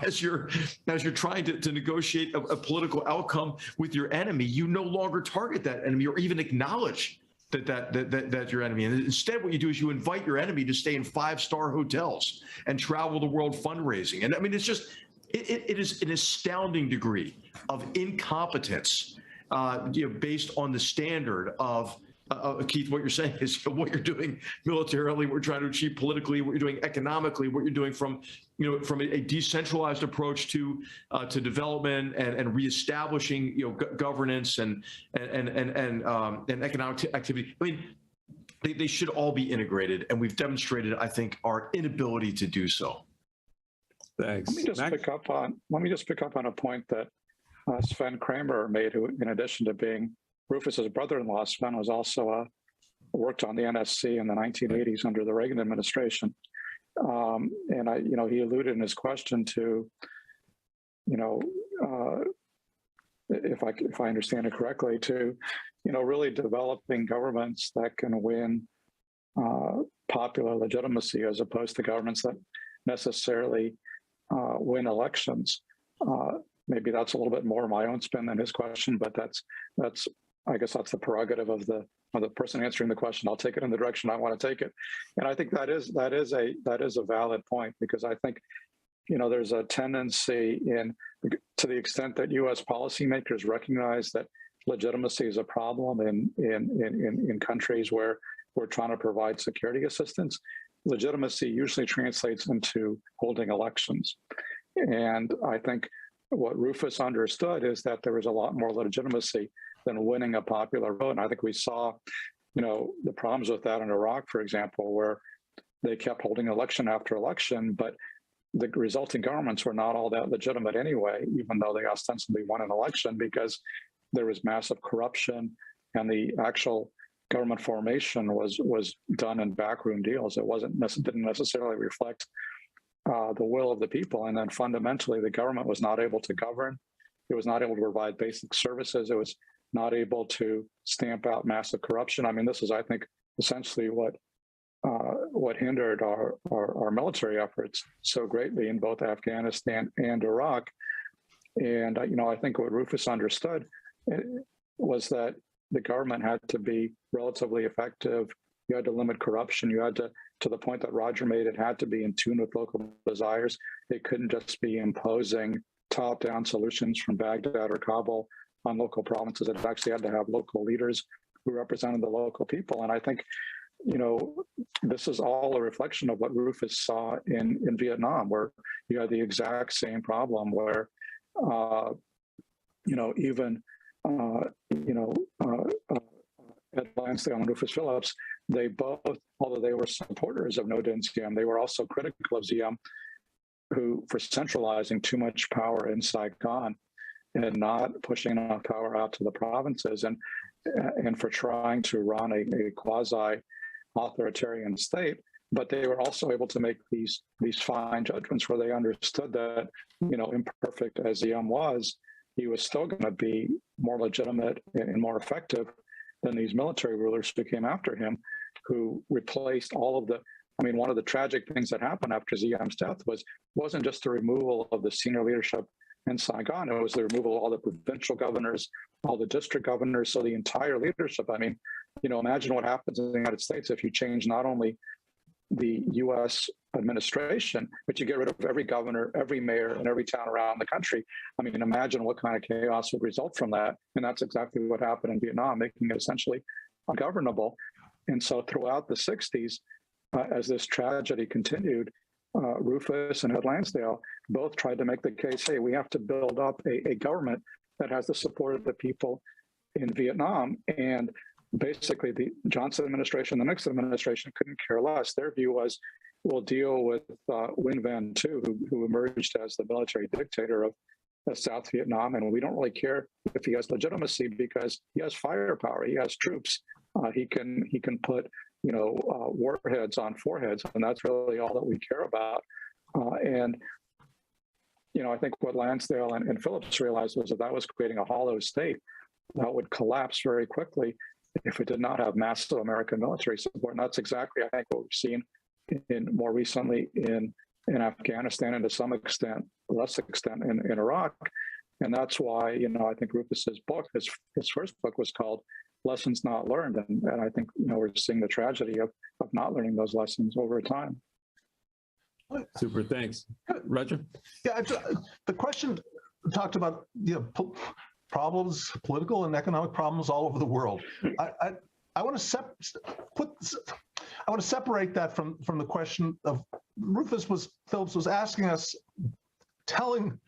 as you're trying to negotiate a political outcome with your enemy, you no longer target that enemy or even acknowledge that's your enemy. And instead, what you do is you invite your enemy to stay in 5-star hotels and travel the world fundraising. And I mean, it's just, it is an astounding degree of incompetence, based on the standard of Keith. What you're saying is what you're doing militarily, what you're trying to achieve politically, what you're doing economically, what you're doing from a decentralized approach to development and reestablishing governance and economic activity. I mean, they should all be integrated, and we've demonstrated, I think, our inability to do so. Thanks. Let me just pick up on a point that Sven Kramer made, who, in addition to being Rufus's brother-in-law, Sven was also worked on the NSC in the 1980s under the Reagan administration, and he alluded in his question to, if I understand it correctly, to really developing governments that can win popular legitimacy as opposed to governments that necessarily win elections. Maybe that's a little bit more my own spin than his question, but that's I guess that's the prerogative of the person answering the question. I'll take it in the direction I want to take it, and I think that is a valid point, because I think there's a tendency to the extent that U.S. policymakers recognize that legitimacy is a problem in countries where we're trying to provide security assistance. Legitimacy usually translates into holding elections. And I think what Rufus understood is that there was a lot more legitimacy than winning a popular vote. And I think we saw, the problems with that in Iraq, for example, where they kept holding election after election, but the resulting governments were not all that legitimate anyway, even though they ostensibly won an election, because there was massive corruption and the actual government formation was done in backroom deals. It didn't necessarily reflect the will of the people. And then fundamentally, the government was not able to govern. It was not able to provide basic services. It was not able to stamp out massive corruption. I mean, this is, I think, essentially what hindered our military efforts so greatly in both Afghanistan and Iraq. And I think what Rufus understood was that the government had to be relatively effective. You had to limit corruption. You had to the point that Roger made, it had to be in tune with local desires. It couldn't just be imposing top-down solutions from Baghdad or Kabul on local provinces. It actually had to have local leaders who represented the local people. And I think, this is all a reflection of what Rufus saw in Vietnam, where you had the exact same problem where even Ed Lansdale and Rufus Phillips, they both, although they were supporters of no din Siem, they were also critical of Siem, who for centralizing too much power in Saigon and not pushing enough power out to the provinces, and for trying to run a quasi-authoritarian state. But they were also able to make these fine judgments where they understood that, imperfect as Siem was, he was still going to be more legitimate and more effective than these military rulers who came after him, who replaced all of the. I mean, one of the tragic things that happened after Siem's death wasn't just the removal of the senior leadership in Saigon, it was the removal of all the provincial governors, all the district governors, so the entire leadership. I mean, imagine what happens in the United States if you change not only the U.S. administration, but you get rid of every governor, every mayor, and every town around the country. I mean, imagine what kind of chaos would result from that. And that's exactly what happened in Vietnam, making it essentially ungovernable. And so throughout the 60s, as this tragedy continued, Rufus and Ed Lansdale both tried to make the case, hey, we have to build up a government that has the support of the people in Vietnam. And basically, the Johnson administration, the Nixon administration couldn't care less. Their view was, we'll deal with Nguyen Van Tu, who emerged as the military dictator of South Vietnam, and we don't really care if he has legitimacy because he has firepower, he has troops, he can put warheads on foreheads, and that's really all that we care about. And I think what Lansdale and Phillips realized was that was creating a hollow state that would collapse very quickly if it did not have massive American military support. And that's exactly, I think, what we've seen more recently in Afghanistan, and to some extent, less extent in Iraq. And that's why, I think Rufus's book, his first book was called Lessons Not Learned. And I think, we're seeing the tragedy of not learning those lessons over time. Super, thanks. Roger? Yeah, the question talked about, problems, political and economic problems all over the world. I want to separate that from the question of Phillips was asking us, telling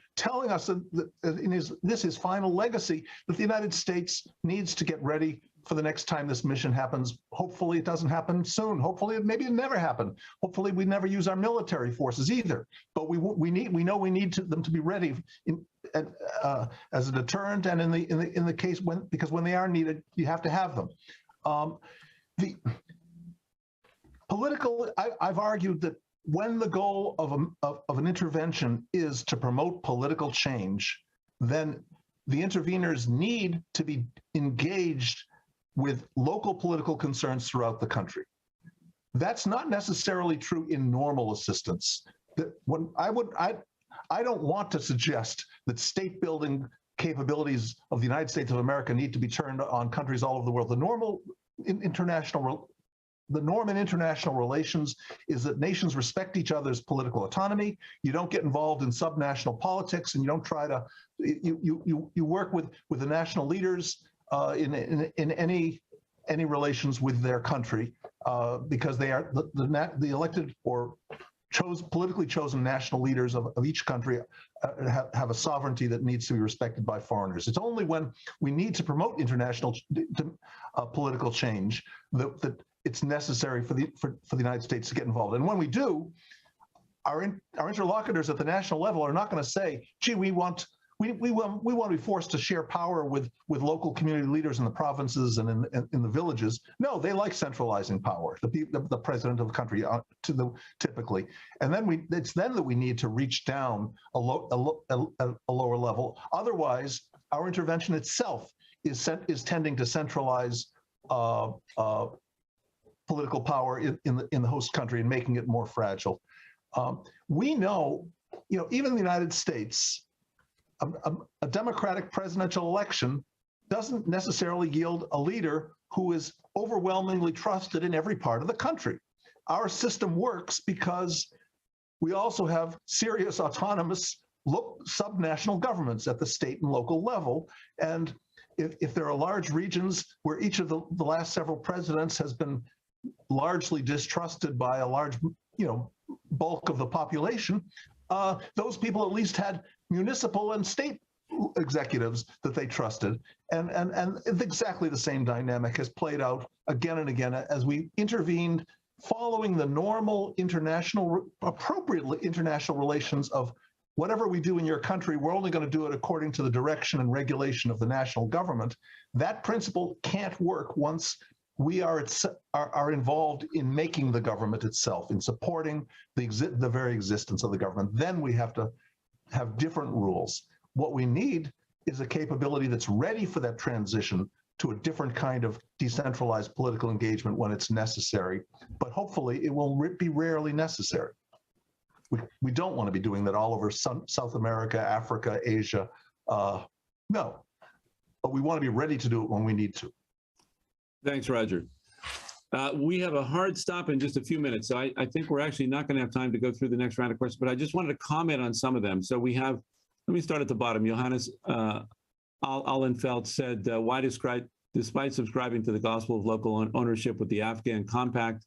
us that in his final legacy, that the United States needs to get ready for the next time this mission happens. Hopefully it doesn't happen soon. Hopefully maybe it never happen. Hopefully we never use our military forces either. But we know we need them to be ready as a deterrent, and in the case because when they are needed, you have to have them. The political, I've argued that when the goal of an intervention is to promote political change, then the interveners need to be engaged with local political concerns throughout the country. That's not necessarily true in normal assistance. I don't want to suggest that state building capabilities of the United States of America need to be turned on countries all over the world. The norm in international relations is that nations respect each other's political autonomy. You don't get involved in subnational politics, and you don't try to. You work with the national leaders in any relations with their country because they are the elected or politically chosen national leaders of each country have a sovereignty that needs to be respected by foreigners. It's only when we need to promote international political change that it's necessary for the United States to get involved. And when we do, our interlocutors at the national level are not going to say, "Gee, we want to be forced to share power with local community leaders in the provinces and in the villages." No, they like centralizing power. The president of the country typically, and then it's then that we need to reach down a lower level. Otherwise, our intervention itself is tending to centralize political power in the host country and making it more fragile. We know, even the United States. A democratic presidential election doesn't necessarily yield a leader who is overwhelmingly trusted in every part of the country. Our system works because we also have serious autonomous subnational governments at the state and local level. And if there are large regions where each of the last several presidents has been largely distrusted by a large bulk of the population, those people at least had municipal and state executives that they trusted. And exactly the same dynamic has played out again and again as we intervened following the normal appropriate international relations of whatever we do in your country, we're only going to do it according to the direction and regulation of the national government. That principle can't work once we are involved in making the government itself, in supporting the very existence of the government. Then we have to have different rules. What we need is a capability that's ready for that transition to a different kind of decentralized political engagement when it's necessary, but hopefully it will be rarely necessary. We don't want to be doing that all over South America, Africa, Asia. No, but we want to be ready to do it when we need to. Thanks, Roger. We have a hard stop in just a few minutes, so I think we're actually not going to have time to go through the next round of questions, but I just wanted to comment on some of them. So we have, let me start at the bottom. Johannes Allenfeld said, why despite subscribing to the gospel of local ownership with the Afghan compact,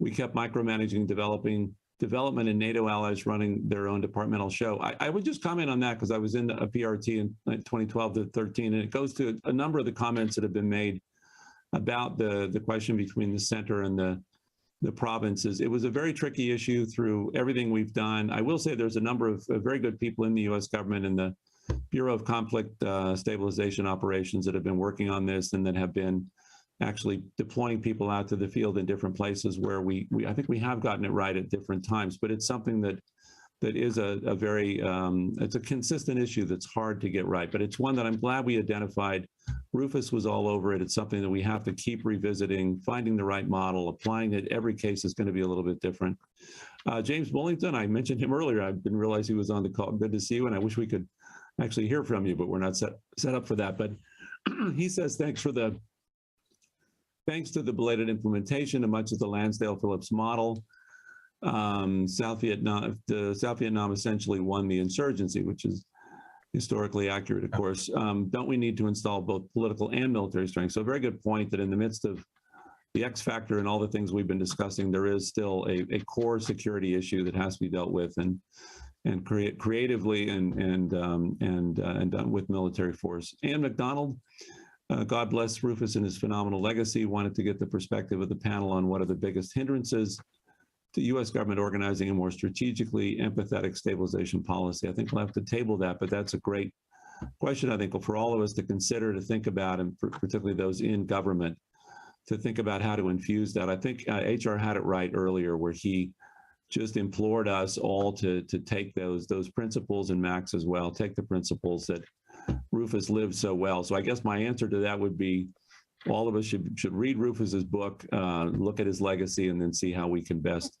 we kept micromanaging development and NATO allies running their own departmental show. I would just comment on that because I was in a PRT in 2012 to 13, and it goes to a number of the comments that have been made about the question between the center and the provinces. It was a very tricky issue through everything we've done. I will say there's a number of very good people in the U.S. government and the Bureau of Conflict Stabilization Operations that have been working on this and that have been actually deploying people out to the field in different places where I think we have gotten it right at different times, but it's something that is a very, it's a consistent issue that's hard to get right, but it's one that I'm glad we identified. Rufus was all over it. It's something that we have to keep revisiting, finding the right model, applying it. Every case is going to be a little bit different. James Bullington, I mentioned him earlier. I didn't realize he was on the call. Good to see you, and I wish we could actually hear from you, but we're not set up for that. But he says, thanks to the belated implementation of much of the Lansdale Phillips model, South Vietnam essentially won the insurgency, which is historically accurate, of course. Don't we need to install both political and military strength? So a very good point that in the midst of the X factor and all the things we've been discussing, there is still a core security issue that has to be dealt with and creatively and done with military force. Ann McDonald, God bless Rufus and his phenomenal legacy, wanted to get the perspective of the panel on what are the biggest hindrances to U.S. government organizing a more strategically empathetic stabilization policy. I think we'll have to table that, but that's a great question, I think, for all of us to consider, to think about, and particularly those in government, to think about how to infuse that. I think HR had it right earlier, where he just implored us all to take those principles, and Max as well, take the principles that Rufus lived so well. So I guess my answer to that would be all of us should read Rufus's book, look at his legacy, and then see how we can best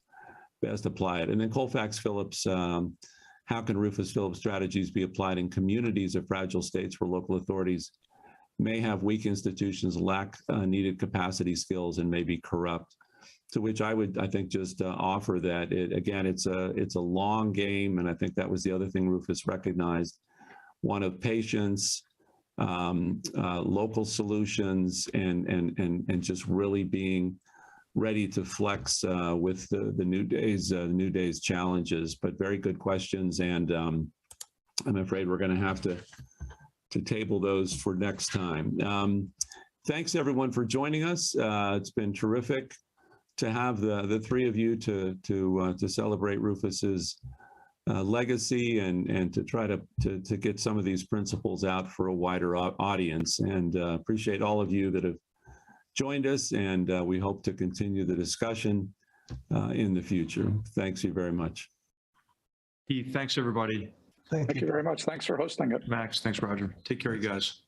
apply it. And then Colfax Phillips, how can Rufus Phillips strategies be applied in communities of fragile states where local authorities may have weak institutions, lack needed capacity, skills, and may be corrupt? To which I think, just offer that it's a long game, and I think that was the other thing Rufus recognized, one of patience, local solutions, and just really being ready to flex with the new day's challenges. But very good questions, and I'm afraid we're going to have to table those for next time. Thanks everyone for joining us. It's been terrific to have the three of you to celebrate Rufus's legacy and to try to get some of these principles out for a wider audience. And appreciate all of you that have joined us, and we hope to continue the discussion in the future. Thanks you very much. Keith, thanks everybody. Thank you. Thank you very much. Thanks for hosting it. Max, thanks Roger. Take care, you guys.